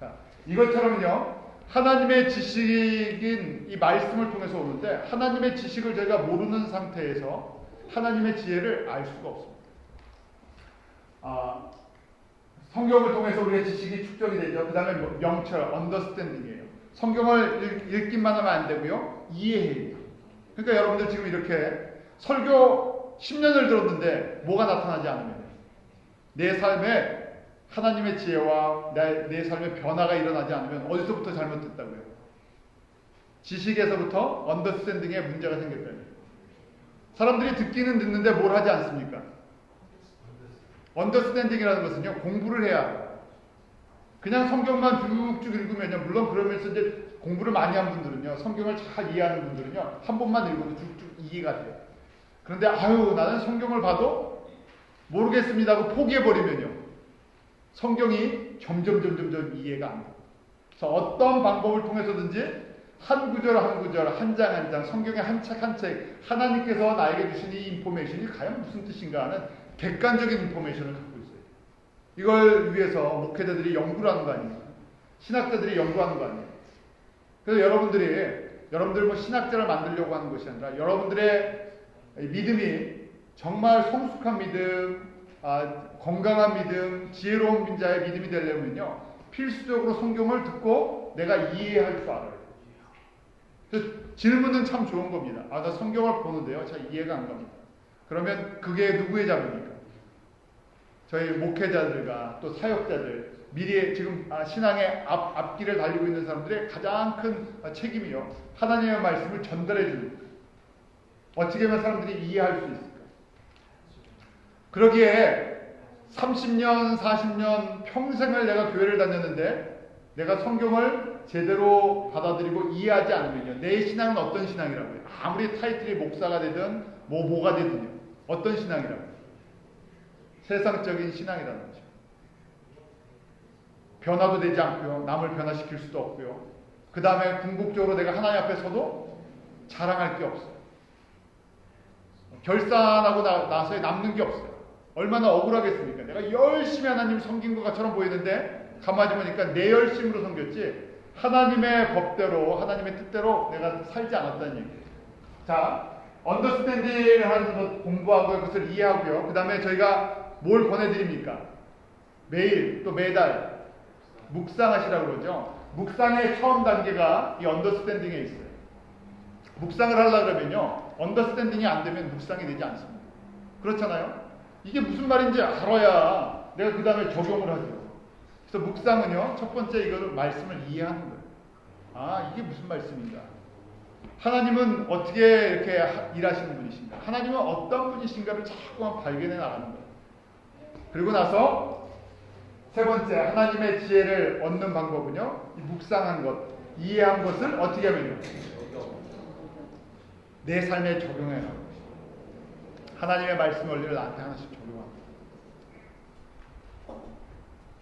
자, 이것처럼요. 하나님의 지식인 이 말씀을 통해서 오는데 하나님의 지식을 저희가 모르는 상태에서 하나님의 지혜를 알 수가 없습니다. 성경을 통해서 우리의 지식이 축적이 되죠. 그 다음에 명철, 언더스탠딩이에요. 성경을 읽기만 하면 안 되고요. 이해해야 돼요. 그러니까 여러분들 지금 이렇게 설교 10년을 들었는데 뭐가 나타나지 않으면 내 삶에 하나님의 지혜와 내 삶의 변화가 일어나지 않으면 어디서부터 잘못됐다고요? 지식에서부터 언더스탠딩에 문제가 생겼다고요. 사람들이 듣기는 듣는데 뭘 하지 않습니까? 언더스탠딩이라는 것은요, 공부를 해야 해요. 그냥 성경만 쭉쭉 읽으면요, 물론 그러면서 이제 공부를 많이 한 분들은요, 성경을 잘 이해하는 분들은요, 한 번만 읽어도 쭉쭉 이해가 돼요. 그런데 나는 성경을 봐도 모르겠습니다 하고 포기해버리면요, 성경이 점점 이해가 안 돼요. 그래서 어떤 방법을 통해서든지 한 구절 한 구절, 한 장 한 장, 성경의 한 책 한 책, 하나님께서 나에게 주신 이 인포메이션이 과연 무슨 뜻인가 하는 객관적인 인포메이션을 갖고 있어요. 이걸 위해서 목회자들이 연구를 하는 거 아닙니까? 신학자들이 연구하는 거 아니에요? 그래서 여러분들 뭐 신학자를 만들려고 하는 것이 아니라 여러분들의 믿음이 정말 성숙한 믿음, 건강한 믿음, 지혜로운 자의 믿음이 되려면요, 필수적으로 성경을 듣고 내가 이해할 줄 알아야 돼요. 그래서 질문은 참 좋은 겁니다. 나 성경을 보는데요, 잘 이해가 안 갑니다. 그러면 그게 누구의 자료입니까? 저희 목회자들과 또 사역자들, 미래에 지금 신앙의 앞길을 달리고 있는 사람들의 가장 큰 책임이요, 하나님의 말씀을 전달해 주는 거예요. 어떻게 하면 사람들이 이해할 수 있을까? 그러기에 30년, 40년 평생을 내가 교회를 다녔는데 내가 성경을 제대로 받아들이고 이해하지 않으면요, 내 신앙은 어떤 신앙이라고요? 아무리 타이틀이 목사가 되든 뭐가 되든요, 어떤 신앙이라고요? 세상적인 신앙이라는 거죠. 변화도 되지 않고요, 남을 변화시킬 수도 없고요, 그 다음에 궁극적으로 내가 하나님 앞에 서도 자랑할 게 없어요. 결산하고 나서에 남는 게 없어요. 얼마나 억울하겠습니까? 내가 열심히 하나님 섬긴 것처럼 보이는데 가만히 보니까 내 열심으로 섬겼지 하나님의 법대로, 하나님의 뜻대로 내가 살지 않았다는 얘기예요. 자, 언더스탠딩을 하는 것 공부하고 그것을 이해하고요. 그 다음에 저희가 뭘 권해드립니까? 매일 또 매달 묵상하시라고 그러죠. 묵상의 처음 단계가 이 언더스탠딩에 있어요. 묵상을 하려고 그러면요, 언더스탠딩이 안 되면 묵상이 되지 않습니다. 그렇잖아요? 이게 무슨 말인지 알아야 내가 그 다음에 적용을 하죠. 그래서 묵상은요, 첫 번째 이거를 말씀을 이해하는 거예요. 이게 무슨 말씀인가? 하나님은 어떻게 이렇게 일하시는 분이신가? 하나님은 어떤 분이신가를 자꾸만 발견해 나가는 거예요. 그리고 나서 세 번째, 하나님의 지혜를 얻는 방법은요, 이 묵상한 것, 이해한 것을 어떻게 하면요, 내 삶에 적용해 나가는 것입니다. 하나님의 말씀 원리를 나한테 하나씩 적용합니다.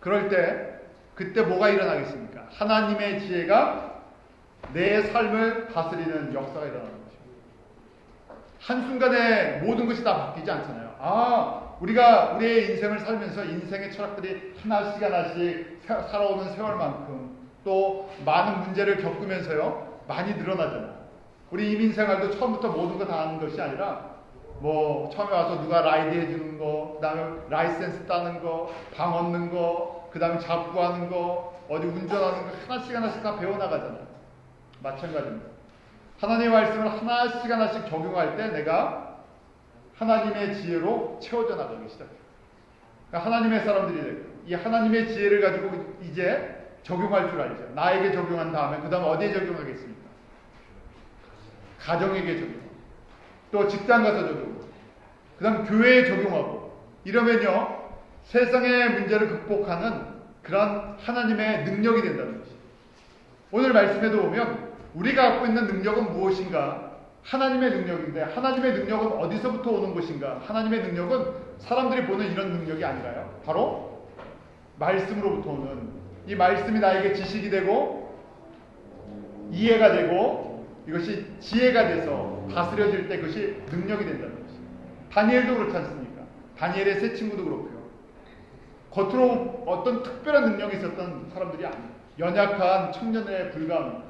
그럴 때 그때 뭐가 일어나겠습니까? 하나님의 지혜가 내 삶을 다스리는 역사가 일어나는 것입니다. 한순간에 모든 것이 다 바뀌지 않잖아요. 우리가 우리의 인생을 살면서 인생의 철학들이 하나씩 하나씩 살아오는 세월만큼 또 많은 문제를 겪으면서요 많이 늘어나잖아요. 우리 이민생활도 처음부터 모든 거 다 하는 것이 아니라 뭐 처음에 와서 누가 라이드 해주는 거, 그 다음에 라이센스 따는 거, 방 얻는 거, 그 다음에 잡구하는 거, 어디 운전하는 거 하나씩 하나씩 다 배워나가잖아요. 마찬가지입니다. 하나님의 말씀을 하나씩 하나씩 적용할 때 내가 하나님의 지혜로 채워져 나가기 시작해요. 그러니까 하나님의 사람들이 되고 이 하나님의 지혜를 가지고 이제 적용할 줄 알죠. 나에게 적용한 다음에 그 다음에 어디에 적용하겠습니까? 가정에게 적용하고 또 직장 가서 적용하고 그 다음 교회에 적용하고 이러면요 세상의 문제를 극복하는 그런 하나님의 능력이 된다는 것이죠. 오늘 말씀에도 보면 우리가 갖고 있는 능력은 무엇인가? 하나님의 능력인데 하나님의 능력은 어디서부터 오는 것인가? 하나님의 능력은 사람들이 보는 이런 능력이 아니라요. 바로 말씀으로부터 오는 이 말씀이 나에게 지식이 되고 이해가 되고 이것이 지혜가 돼서 다스려질 때 그것이 능력이 된다는 것이죠. 다니엘도 그렇지 않습니까? 다니엘의 세 친구도 그렇고요. 겉으로 어떤 특별한 능력이 있었던 사람들이 아니에요. 연약한 청년에 불과합니다.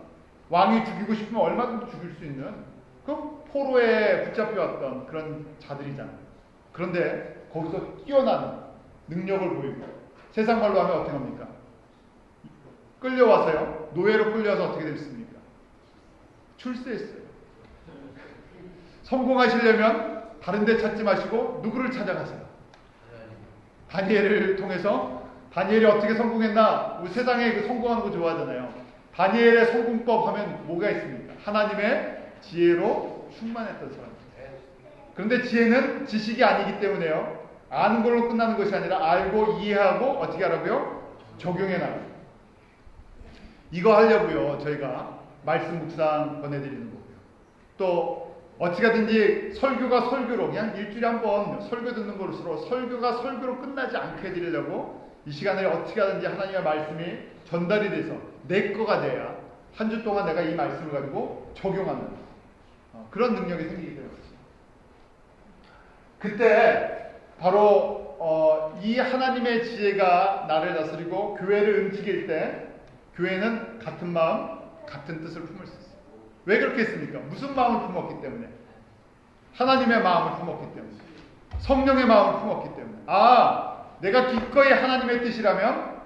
왕이 죽이고 싶으면 얼마든지 죽일 수 있는 그 포로에 붙잡혀왔던 그런 자들이잖아요. 그런데 거기서 뛰어난 능력을 보이고 세상 말로 하면 어떻게 합니까? 끌려와서요. 노예로 끌려와서 어떻게 됐습니까? 출세했어요. 성공하시려면 다른 데 찾지 마시고 누구를 찾아가세요? 다니엘을 통해서 다니엘이 어떻게 성공했나? 우리 세상에 그 성공하는 거 좋아하잖아요. 다니엘의 성공법 하면 뭐가 있습니까? 하나님의 지혜로 충만했던 사람. 그런데 지혜는 지식이 아니기 때문에요. 아는 걸로 끝나는 것이 아니라 알고 이해하고 어떻게 하라고요? 적용해 나가요. 이거 하려고요. 저희가 말씀 묵상 권해드리는 거고요. 또 어떻게 하든지 설교가 설교로 그냥 일주일에 한 번 설교 듣는 것으로 설교가 설교로 끝나지 않게 해드리려고 이 시간에 어떻게 하든지 하나님의 말씀이 전달이 돼서 내 거가 돼야 한 주 동안 내가 이 말씀을 가지고 적용하는 그런 능력이 생기기 때문에 그때 바로 이 하나님의 지혜가 나를 다스리고 교회를 움직일 때 교회는 같은 마음, 같은 뜻을 품을 수 있어요. 왜 그렇게 했습니까? 무슨 마음을 품었기 때문에? 하나님의 마음을 품었기 때문에. 성령의 마음을 품었기 때문에. 내가 기꺼이 하나님의 뜻이라면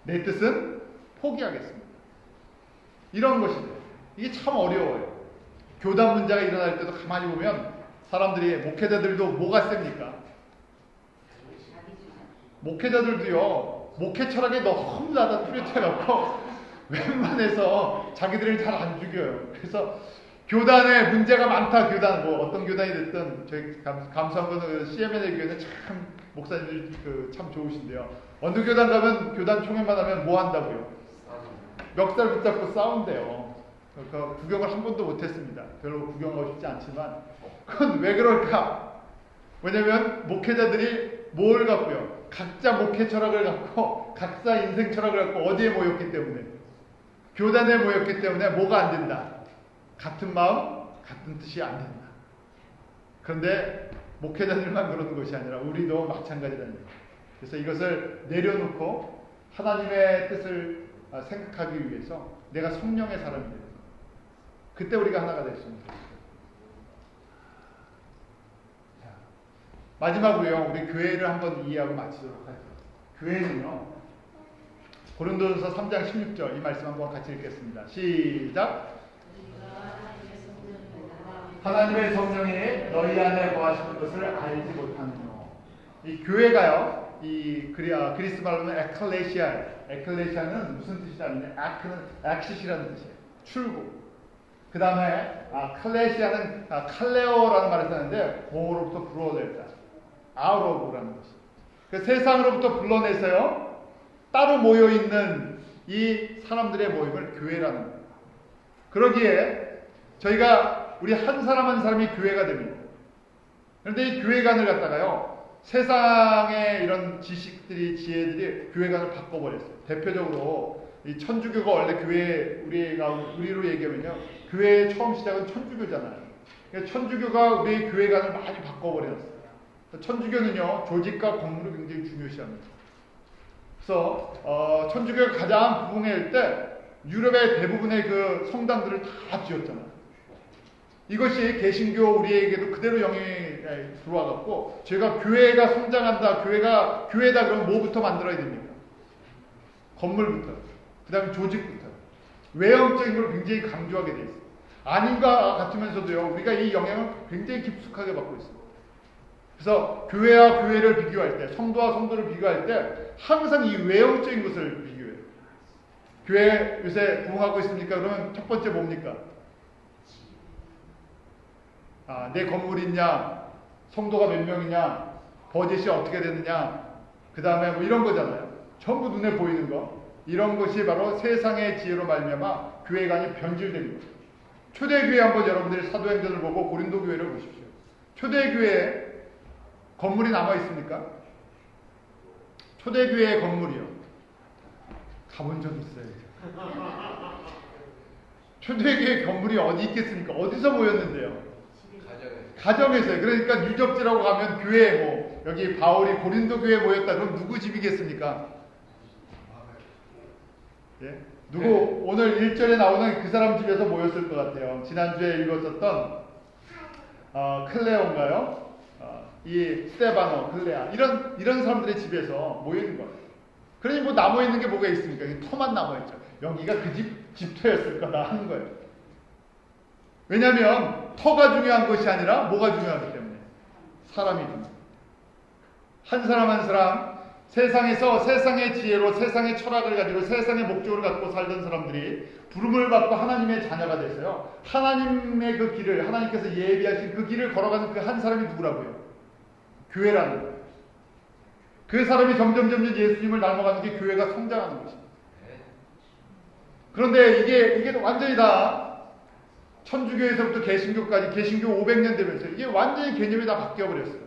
내 뜻은 포기하겠습니다. 이런 것이죠. 이게 참 어려워요. 교단 문제가 일어날 때도 가만히 보면 사람들이 목회자들도 뭐가 셉니까? 목회자들도요. 목회 철학에 너무 나다 뚜렷해갖고 웬만해서 자기들을 잘 안 죽여요. 그래서 교단에 문제가 많다. 교단 뭐 어떤 교단이 됐든 저희 감사한 거는 CMN의 교회는 참 목사님들 참 좋으신데요. 어느 교단 가면 교단 총회만 하면 뭐 한다고요? 멱살 붙잡고 싸운대요. 그러니까 구경을 한 번도 못했습니다. 별로 구경하고 싶지 않지만 그건 왜 그럴까? 왜냐면 목회자들이 뭘 갖고요? 각자 목회 철학을 갖고 각자 인생 철학을 갖고 어디에 모였기 때문에 교단에 모였기 때문에 뭐가 안 된다? 같은 마음, 같은 뜻이 안 된다. 그런데 목회자들만 그러는 것이 아니라 우리도 마찬가지라는 거예요. 그래서 이것을 내려놓고 하나님의 뜻을 생각하기 위해서 내가 성령의 사람이 되는 거예요. 그때 우리가 하나가 될 수 있는 거예요. 마지막으로요. 우리 교회를 한번 이해하고 마치도록 하죠. 교회는요. 고린도전서 3장 16절 이 말씀 한번 같이 읽겠습니다. 시작. 하나님의 성령이 너희 안에 거하시는 것을 알지 못하느뇨. 이 교회가요. 이 그리스 말로는 에클레시아. 에클레시아는 무슨 뜻이냐면 아크는 액시시라는 뜻이에요. 출구. 그 다음에 칼레시아는 칼레오라는 말을 쓰는데 고로부터 불어냈다. 아우로브라는 것이. 그 세상으로부터 불러내서요. 따로 모여 있는 이 사람들의 모임을 교회라는 거예요. 그러기에 저희가 우리 한 사람 한 사람이 교회가 됩니다. 그런데 이 교회관을 갖다가요. 세상의 이런 지식들이 지혜들이 교회관을 바꿔버렸어요. 대표적으로 이 천주교가 원래 교회 우리로 얘기하면요. 교회의 처음 시작은 천주교잖아요. 천주교가 우리의 교회관을 많이 바꿔버렸어요. 천주교는요, 조직과 건물을 굉장히 중요시합니다. 그래서 천주교가 가장 부흥할 때 유럽의 대부분의 그 성당들을 다 지었잖아요. 이것이 개신교 우리에게도 그대로 영향이 들어와갖고, 제가 교회가 성장한다, 교회다 그러면 뭐부터 만들어야 됩니까? 건물부터, 그 다음에 조직부터, 외형적인 걸 굉장히 강조하게 돼 있어요. 아닌가 같으면서도요, 우리가 이 영향을 굉장히 깊숙하게 받고 있어요. 그래서 교회와 교회를 비교할 때, 성도와 성도를 비교할 때 항상 이 외형적인 것을 비교해요. 교회 요새 부흥하고 있습니까? 그러면 첫 번째 뭡니까? 내 건물이 있냐, 성도가 몇 명이냐, 버젯이 어떻게 되느냐, 그 다음에 뭐 이런 거잖아요. 전부 눈에 보이는 거. 이런 것이 바로 세상의 지혜로 말미암아 교회관이 변질된 거예요. 초대교회 한번 여러분들이 사도행전을 보고 고린도 교회를 보십시오. 초대교회에 건물이 남아 있습니까? 초대교회의 건물이요. 가본 적 있어요. 초대교회 건물이 어디 있겠습니까? 어디서 모였는데요? 가정에서요. 그러니까 유적지라고 가면 교회 뭐 여기 바울이 고린도 교회에 모였다. 그럼 누구 집이겠습니까? 예? 누구 오늘 1절에 나오는 그 사람 집에서 모였을 것 같아요. 지난주에 읽었었던 클레오인가요? 이 스테바노, 클레아 이런 사람들의 집에서 모이는 거예요. 그러니 뭐 남아 있는 게 뭐가 있습니까? 터만 남아 있죠. 여기가 그 집터였을 거다 하는 거예요. 왜냐하면 터가 중요한 것이 아니라 뭐가 중요하기 때문에 사람이 중요해요. 한 사람 한 사람 세상에서 세상의 지혜로 세상의 철학을 가지고 세상의 목적을 갖고 살던 사람들이 부름을 받고 하나님의 자녀가 됐어요. 하나님의 그 길을 하나님께서 예비하신 그 길을 걸어가는 그 한 사람이 누구라고요? 교회라는 거예요. 그 사람이 점점 예수님을 닮아가는 게 교회가 성장하는 것입니다. 그런데 이게 완전히 다 천주교에서부터 개신교까지 개신교 500년 되면서 이게 완전히 개념이 다 바뀌어버렸어요.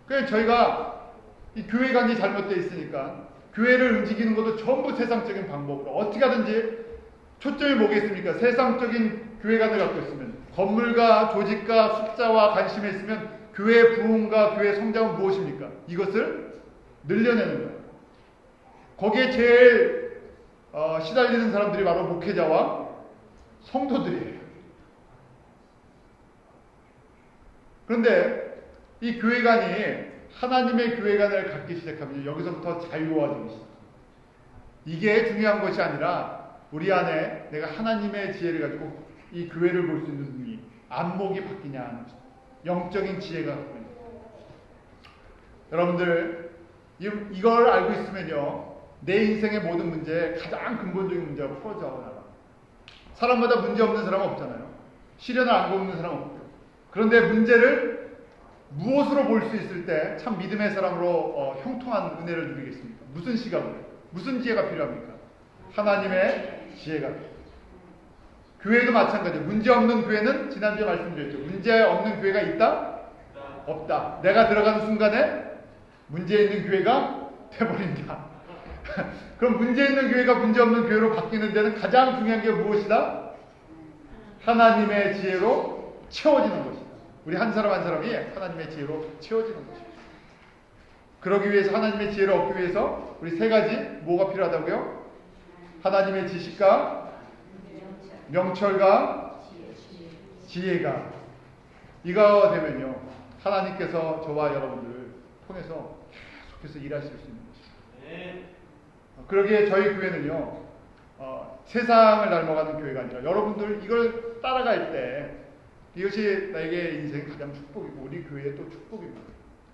그래서 저희가 이 교회관이 잘못되어 있으니까 교회를 움직이는 것도 전부 세상적인 방법으로 어떻게 하든지 초점이 뭐겠습니까? 세상적인 교회관을 갖고 있으면 건물과 조직과 숫자와 관심에 있으면 교회 부흥과 교회 성장은 무엇입니까? 이것을 늘려내는 거예요. 거기에 제일 시달리는 사람들이 바로 목회자와 성도들이에요. 그런데 이 교회관이 하나님의 교회관을 갖기 시작하면 여기서부터 자유로워지기 시작합니다. 이게 중요한 것이 아니라 우리 안에 내가 하나님의 지혜를 가지고 이 교회를 볼 수 있는 눈이 안목이 바뀌냐 하는 것입니다. 영적인 지혜가 바뀝니다. 여러분들 이걸 알고 있으면요 내 인생의 모든 문제 가장 근본적인 문제가 풀어져 나가. 사람마다 문제 없는 사람은 없잖아요. 시련을 안 겪는 사람은 없고요. 그런데 문제를 무엇으로 볼 수 있을 때 참 믿음의 사람으로 형통한 은혜를 누리겠습니까? 무슨 시각으로? 무슨 지혜가 필요합니까? 하나님의 지혜가 필요합니다. 교회도 마찬가지예요. 문제 없는 교회는 지난주에 말씀드렸죠. 문제 없는 교회가 있다? 없다. 내가 들어가는 순간에 문제 있는 교회가 돼버린다. 그럼 문제 있는 교회가 문제 없는 교회로 바뀌는 데는 가장 중요한 게 무엇이다? 하나님의 지혜로 채워지는 것이다. 우리 한 사람 한 사람이 하나님의 지혜로 채워지는 것입니다. 그러기 위해서 하나님의 지혜를 얻기 위해서 우리 세 가지 뭐가 필요하다고요? 하나님의 지식과 명철과 지혜가 이거 되면요 하나님께서 저와 여러분들을 통해서 계속해서 일하실 수 있는 것입니다. 그러기에 저희 교회는요 세상을 닮아가는 교회가 아니라 여러분들 이걸 따라갈 때 이것이 나에게 인생의 가장 축복이고 우리 교회의 또 축복입니다.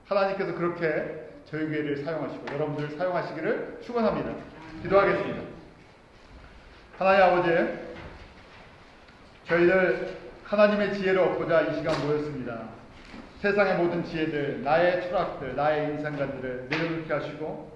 하나님께서 그렇게 저희 교회를 사용하시고 여러분들을 사용하시기를 축원합니다. 기도하겠습니다. 하나님 아버지, 저희들 하나님의 지혜를 얻고자 이 시간 모였습니다. 세상의 모든 지혜들, 나의 철학들, 나의 인생관들을 내려놓게 하시고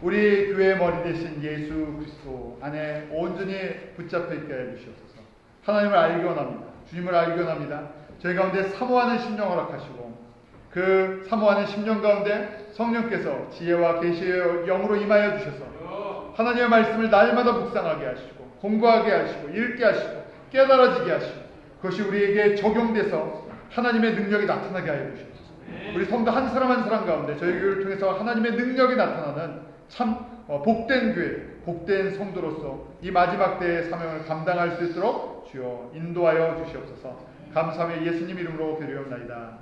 우리 교회의 머리 대신 예수 그리스도 안에 온전히 붙잡혀 있게 해주시옵소서. 하나님을 알기 원합니다. 주님을 알기 원합니다. 저희 가운데 사모하는 심령 허락하시고 그 사모하는 심령 가운데 성령께서 지혜와 계시의 영으로 임하여 주셔서 하나님의 말씀을 날마다 묵상하게 하시고 공부하게 하시고 읽게 하시고 깨달아지게 하시고 그것이 우리에게 적용돼서 하나님의 능력이 나타나게 하여 주시옵소서. 우리 성도 한 사람 한 사람 가운데 저희 교회를 통해서 하나님의 능력이 나타나는 참 복된 교회, 복된 성도로서 이 마지막 때의 사명을 감당할 수 있도록 주여 인도하여 주시옵소서. 감사하며 예수님 이름으로 기도하옵나이다.